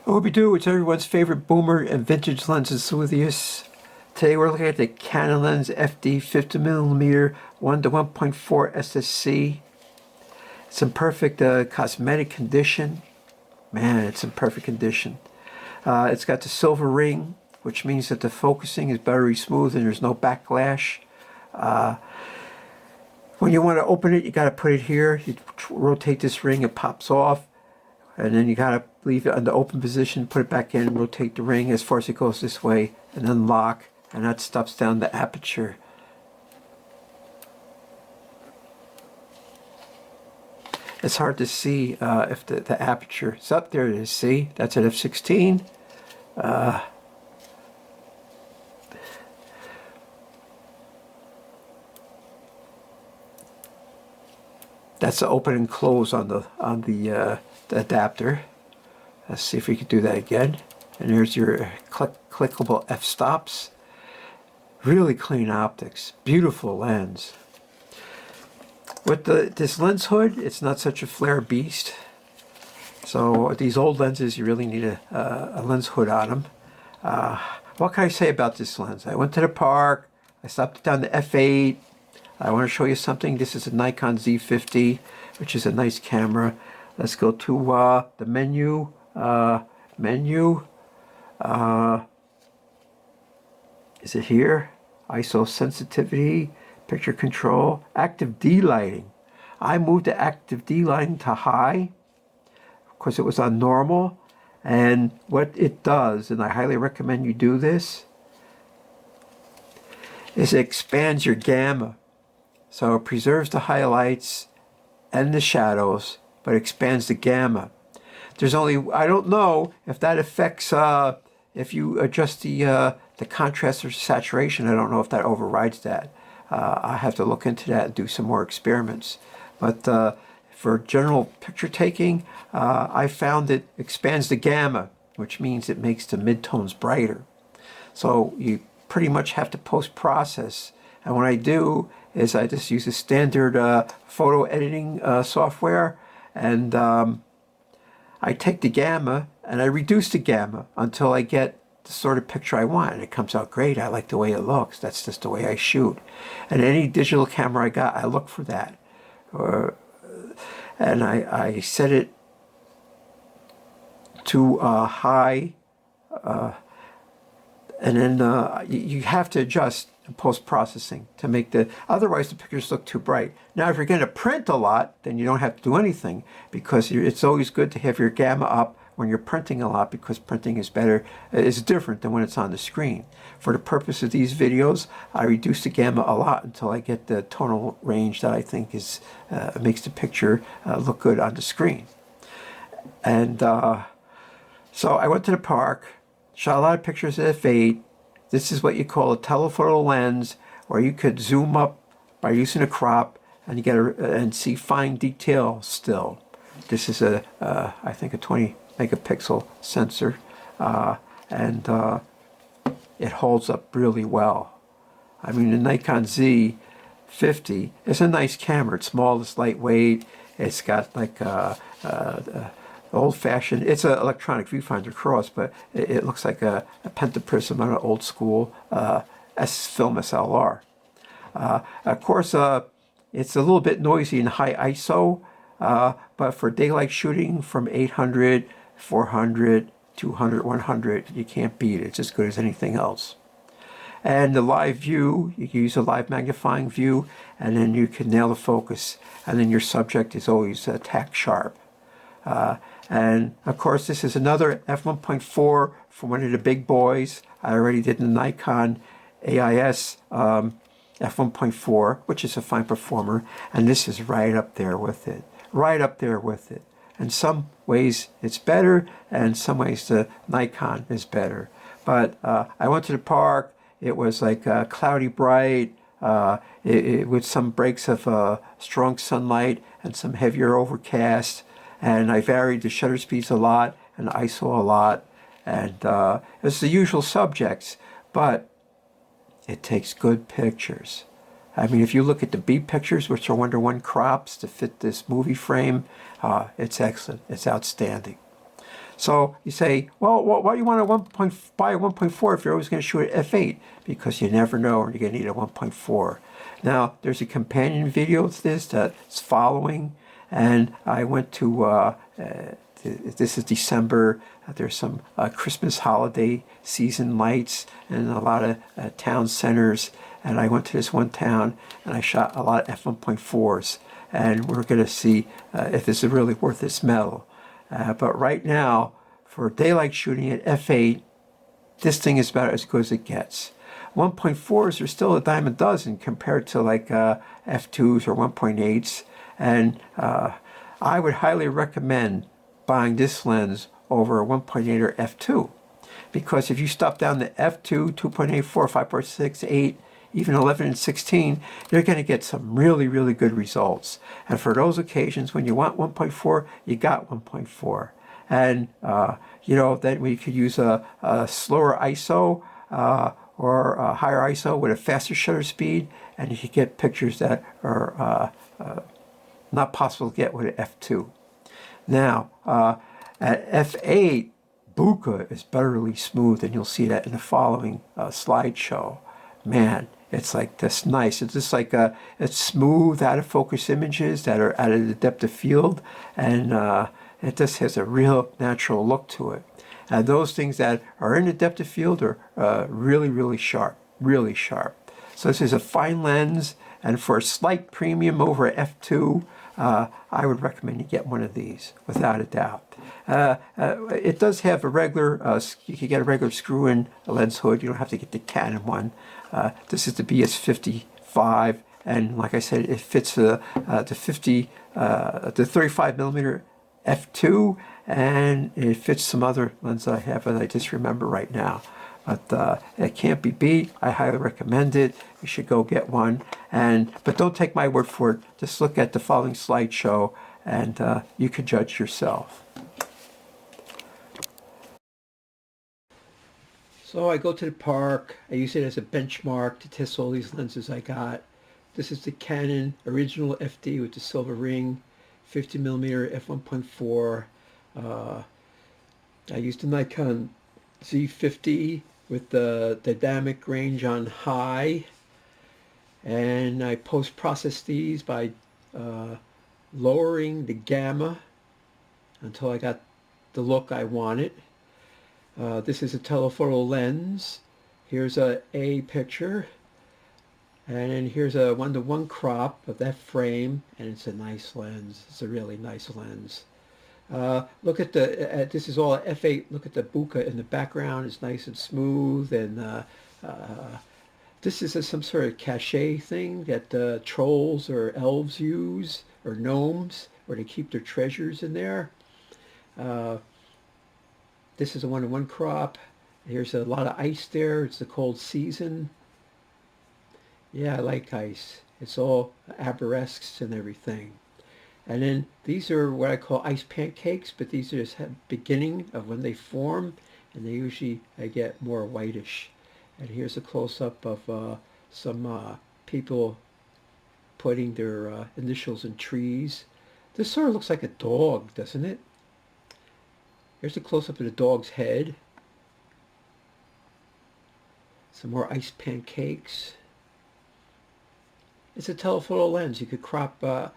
Obi-Doo, it's everyone's favorite boomer and vintage lens enthusiast. Today we're looking at the Canon lens FD 50mm 1 to 1.4 SSC. It's in perfect cosmetic condition. Man, it's in perfect condition. It's got the silver ring, which means that the focusing is buttery smooth and there's no backlash. When you want to open it, you got to put it here. You rotate this ring, it pops off. And then you got to leave it in the open position, put it back in, and rotate the ring as far as it goes this way, and then lock, and that stops down the aperture. It's hard to see if the aperture is up. There it is, see? That's at f16. That's the open and close on the adapter. Let's see if we can do that again. And there's your clickable f-stops. Really clean optics. Beautiful lens. With this lens hood, it's not such a flare beast. So these old lenses, you really need a lens hood on them. What can I say about this lens? I went to the park. I stopped down to f8. I want to show you something. This is a Nikon Z50, which is a nice camera. Let's go to the menu. Is it here? ISO sensitivity, picture control, active D lighting. I moved the active D lighting to high because it was on normal. And what it does, and I highly recommend you do this, is it expands your gamma. So it preserves the highlights and the shadows, but expands the gamma. There's only, I don't know if that affects, if you adjust the contrast or saturation, I don't know if that overrides that. I have to look into that and do some more experiments. But for general picture taking, I found it expands the gamma, which means it makes the midtones brighter. So you pretty much have to post-process. And what I do is I just use a standard photo editing software, and I take the gamma and I reduce the gamma until I get the sort of picture I want, and it comes out great. I like the way it looks. That's just the way I shoot. And any digital camera I got, I look for that. And I set it to high, and then you have to adjust post-processing to make otherwise the pictures look too bright. Now if you're going to print a lot, then you don't have to do anything, because it's always good to have your gamma up when you're printing a lot, because printing is different than when it's on the screen. For the purpose of these videos, I reduce the gamma a lot until I get the tonal range that I think is makes the picture look good on the screen. And so I went to the park, shot a lot of pictures at f8. This is what you call a telephoto lens, where you could zoom up by using a crop and you get and see fine detail still. This is I think a 20 megapixel sensor, and it holds up really well. I mean, the Nikon Z50 is a nice camera. It's small, it's lightweight. It's got like old-fashioned, it's an electronic viewfinder cross, but it looks like a pentaprism on an old school film SLR. Of course, it's a little bit noisy in high ISO, but for daylight shooting from 800, 400, 200, 100, you can't beat it. It's as good as anything else. And the live view, you can use a live magnifying view, and then you can nail the focus, and then your subject is always tack sharp. And of course, this is another f1.4 from one of the big boys. I already did the Nikon AIS f1.4, which is a fine performer, and this is right up there with it. Right up there with it. In some ways it's better, and in some ways the Nikon is better. But I went to the park. It was like cloudy bright, with some breaks of strong sunlight and some heavier overcast. And I varied the shutter speeds a lot and ISO a lot. And it's the usual subjects, but it takes good pictures. I mean, if you look at the B pictures, which are 1:1 crops to fit this movie frame, it's excellent. It's outstanding. So you say, well, why do you want buy a 1.4 if you're always going to shoot at f8? Because you never know when you're going to need a 1.4. Now, there's a companion video to this that's following, and I went to, this is December, there's some Christmas holiday season lights and a lot of town centers, and I went to this one town, and I shot a lot of f1.4s, and we're going to see if this is really worth its metal. But right now, for daylight shooting at f8, this thing is about as good as it gets. 1.4s are still a dime a dozen compared to like f2s or 1.8s, and I would highly recommend buying this lens over a 1.8 or f2, because if you stop down to f2, 2.8, 4, 5.6, 8, even 11 and 16, you're going to get some really, really good results. And for those occasions when you want 1.4, you got 1.4. And, you know, then we could use a slower ISO or a higher ISO with a faster shutter speed, and you could get pictures that are not possible to get with an f2. Now, at f8, bokeh is buttery smooth, and you'll see that in the following slideshow. Man, it's like this nice. It's just like it's smooth, out of focus images that are out of the depth of field, and it just has a real natural look to it. And those things that are in the depth of field are really, really sharp, really sharp. So this is a fine lens, and for a slight premium over f2, I would recommend you get one of these, without a doubt. It does have a regular, you can get a regular screw-in lens hood. You don't have to get the Canon one. This is the BS55, and like I said, it fits the 35 millimeter f2, and it fits some other lens I have that I just remember right now. But it can't be beat. I highly recommend it. You should go get one. But don't take my word for it. Just look at the following slideshow, and you can judge yourself. So I go to the park. I use it as a benchmark to test all these lenses I got. This is the Canon original FD with the silver ring, 50 millimeter f1.4. I used the Nikon Z50 with the dynamic range on high, and I post-process these by lowering the gamma until I got the look I wanted. This is a telephoto lens. Here's a picture, and then here's a 1:1 crop of that frame, and it's a nice lens. It's a really nice lens. Look at the, this is all f8. Look at the bokeh in the background. It's nice and smooth, and this is some sort of cachet thing that trolls or elves use, or gnomes, where they keep their treasures in there. This is a 1:1 crop. Here's a lot of ice there. It's the cold season. Yeah, I like ice. It's all arabesques and everything. And then these are what I call ice pancakes, but these are just the beginning of when they form, and they usually get more whitish. And here's a close-up of some people putting their initials in trees. This sort of looks like a dog, doesn't it? Here's a close-up of the dog's head. Some more ice pancakes. It's a telephoto lens. You could crop a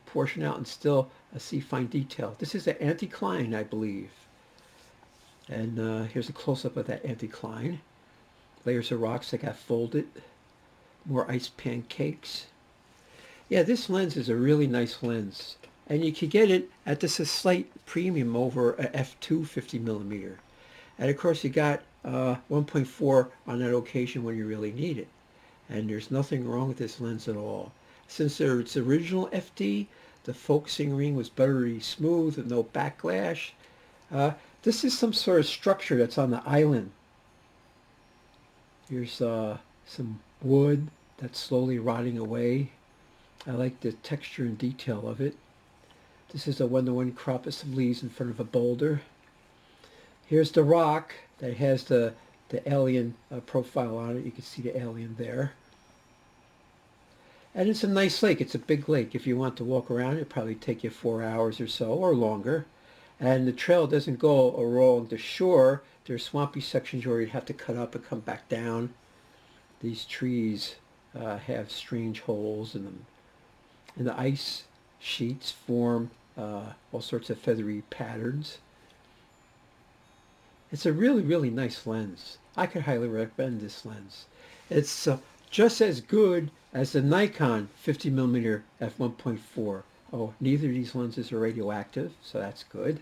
portion out and still see fine detail. This is an anticline, I believe. And here's a close-up of that anticline. Layers of rocks that got folded. More ice pancakes. Yeah, this lens is a really nice lens. And you could get it at just a slight premium over a f2 50 millimeter. And of course you got 1.4 on that occasion when you really need it. And there's nothing wrong with this lens at all. Since it's original FD, the focusing ring was buttery smooth with no backlash. This is some sort of structure that's on the island. Here's some wood that's slowly rotting away. I like the texture and detail of it. This is a 1:1 crop of some leaves in front of a boulder. Here's the rock that has the alien profile on it. You can see the alien there. And it's a nice lake. It's a big lake. If you want to walk around, it'll probably take you 4 hours or so, or longer. And the trail doesn't go along the shore. There's swampy sections where you'd have to cut up and come back down. These trees have strange holes in them. And the ice sheets form all sorts of feathery patterns. It's a really, really nice lens. I could highly recommend this lens. It's just as good as the Nikon 50mm f1.4. Oh, neither of these lenses are radioactive, so that's good.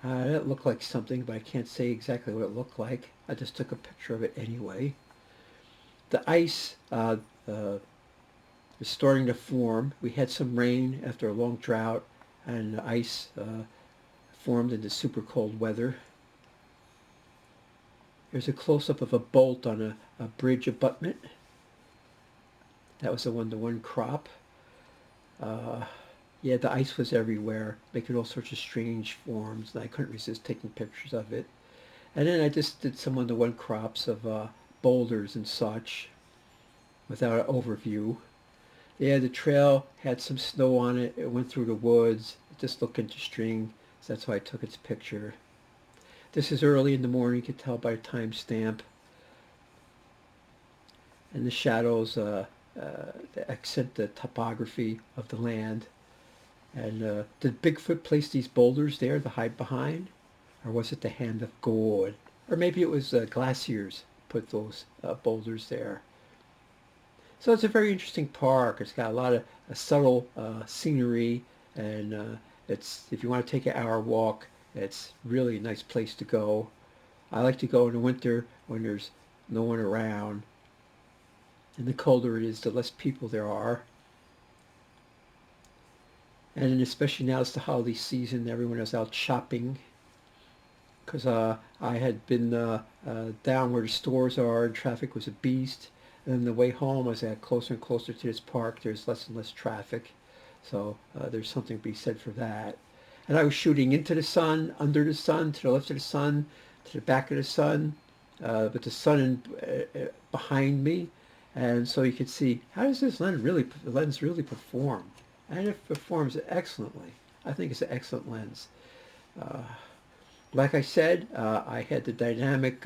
It looked like something, but I can't say exactly what it looked like. I just took a picture of it anyway. The ice is starting to form. We had some rain after a long drought, and the ice formed into super cold weather. There's a close-up of a bolt on a bridge abutment. That was a one-to-one crop. Yeah, the ice was everywhere, making all sorts of strange forms, and I couldn't resist taking pictures of it. And then I just did some one-to-one crops of boulders and such without an overview. Yeah, the trail had some snow on it. It went through the woods. It just looked interesting, so that's why I took its picture. This is early in the morning. You can tell by the timestamp. And the shadows accent the topography of the land. And did Bigfoot place these boulders there to hide behind? Or was it the hand of God? Or maybe it was glaciers put those boulders there. So it's a very interesting park. It's got a lot of subtle scenery, and it's, if you want to take an hour walk, it's really a nice place to go. I like to go in the winter when there's no one around. And the colder it is, the less people there are. And especially now it's the holiday season, everyone is out shopping. Because I had been down where the stores are, and traffic was a beast. And then the way home, as I got closer and closer to this park, there's less and less traffic. So there's something to be said for that. And I was shooting into the sun, under the sun, to the left of the sun, to the back of the sun, with the sun behind me. And so you could see, how does this lens really perform? And it performs excellently. I think it's an excellent lens. Like I said, I had the dynamic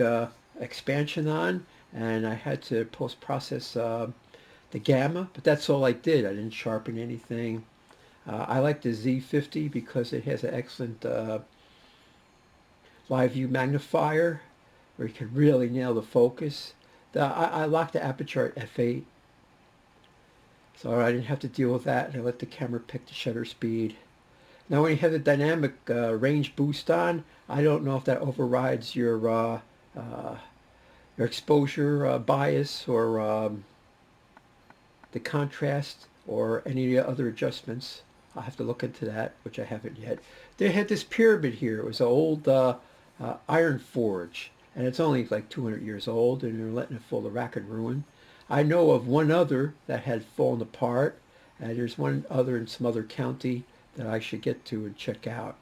expansion on, and I had to post-process the gamma, but that's all I did. I didn't sharpen anything. I like the Z50 because it has an excellent live view magnifier where you can really nail the focus. I locked the aperture at f8, so I didn't have to deal with that, and I let the camera pick the shutter speed. Now when you have the dynamic range boost on, I don't know if that overrides your exposure bias or the contrast or any other adjustments. I'll have to look into that, which I haven't yet. They had this pyramid here. It was an old iron forge, and it's only like 200 years old, and they're letting it fall to rack and ruin. I know of one other that had fallen apart, and there's one other in some other county that I should get to and check out.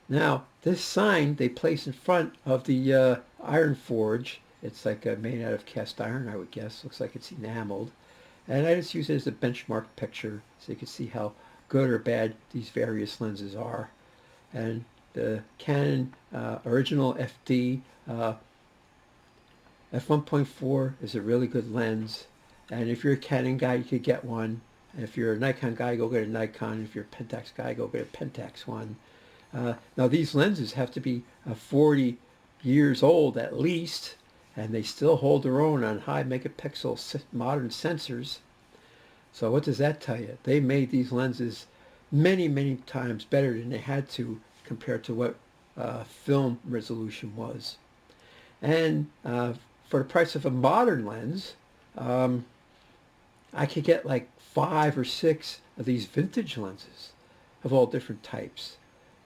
Now, this sign they place in front of the iron forge. It's like made out of cast iron, I would guess. Looks like it's enameled. And I just use it as a benchmark picture so you can see how good or bad these various lenses are. And the Canon original FD f1.4 is a really good lens. And if you're a Canon guy, you could get one. And if you're a Nikon guy, go get a Nikon. If you're a Pentax guy, go get a Pentax one. Now these lenses have to be 40 years old at least, and they still hold their own on high megapixel modern sensors. So what does that tell you? They made these lenses many, many times better than they had to compared to what film resolution was. And for the price of a modern lens, I could get like 5 or 6 of these vintage lenses of all different types.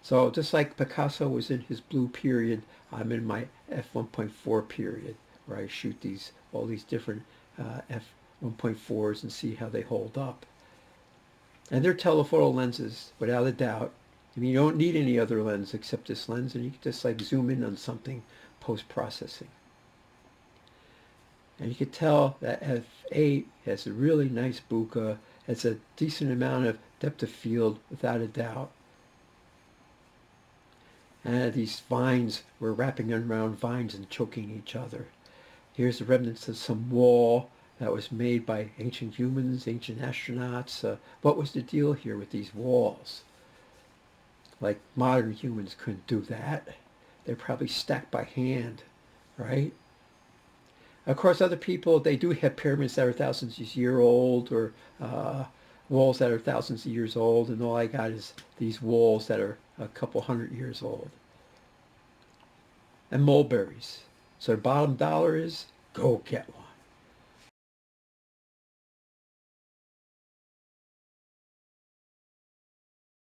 So just like Picasso was in his blue period, I'm in my f1.4 period, where I shoot all these different f1.4s and see how they hold up. And they're telephoto lenses, without a doubt. I mean, you don't need any other lens except this lens, and you can just like zoom in on something post-processing. And you can tell that f8 has a really nice bokeh. It's a decent amount of depth of field without a doubt. And these vines were wrapping around vines and choking each other. Here's the remnants of some wall that was made by ancient humans, ancient astronauts. What was the deal here with these walls? Like modern humans couldn't do that. They're probably stacked by hand, right? Of course, other people, they do have pyramids that are thousands of years old, or walls that are thousands of years old, and all I got is these walls that are a couple hundred years old. And mulberries. So the bottom dollar is, go get one.